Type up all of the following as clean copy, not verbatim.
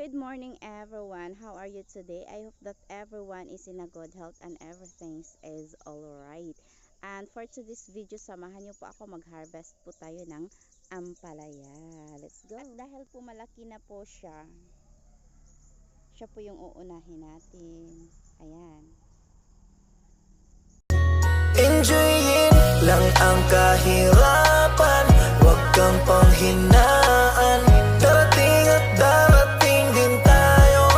Good morning everyone. How are you today? I hope that everyone is in a good health and everything is alright. And for today's video, samahan niyo po ako mag-harvest po tayo ng ampalaya. Let's go. At dahil po malaki na po siya po yung uunahin natin. Ayan. Enjoyin lang ang kahirapan, huwag kang panghinaan. Darating at darating din tayo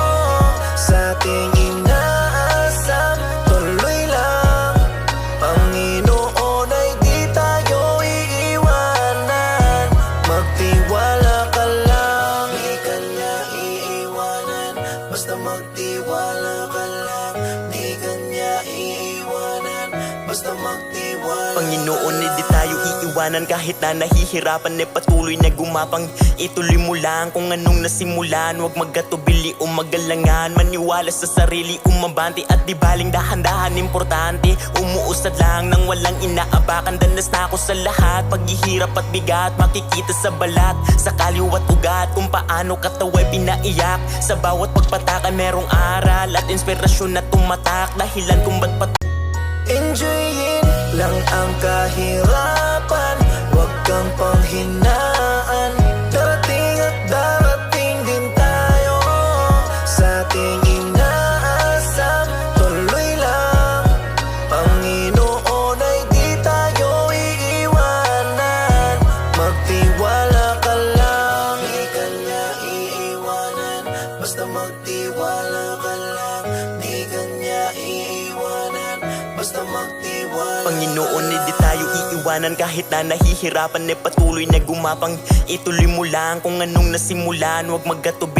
sa ating inaasam. Tuloy lang, Panginoon ay di tayo iiwanan. Magtiwala ka lang, di ka niya iiwanan. Basta magtiwala ka lang, di ka niya iiwanan. Basta magtiwala. Panginoon, hindi tayo iiwanan. Kahit na nahihirapan, patuloy na gumapang. Ituloy mo lang kung anong nasimulan. Huwag magkatubili o magalangan. Maniwala sa sarili, umabante at di baling dahan-dahan. Importante, umuusad lang nang walang inaabakan. Danas na ako sa lahat, paghihirap at bigat. Makikita sa balat, sa kaliwat ugat, kung paano katawa'y pinaiyak. Sa bawat pagpatakan merong aral at inspirasyon na tumatak. Dahilan kung ba't enjoyin lang ang kahirapan, huwag kang panghinaan. Darating at darating din tayo sa ating inaasam. Tuloy lang, Panginoon ay di tayo iiwanan. Magtiwala ka lang, di ka niya iiwanan. Basta magtiwala ka lang, di ka niya iiwanan. Basta magtiwala. Panginoon, hindi tayo iiwanan. Kahit na nahihirapan, patuloy na gumapang. Ituloy mo lang kung anong nasimulan. Huwag magkatubi.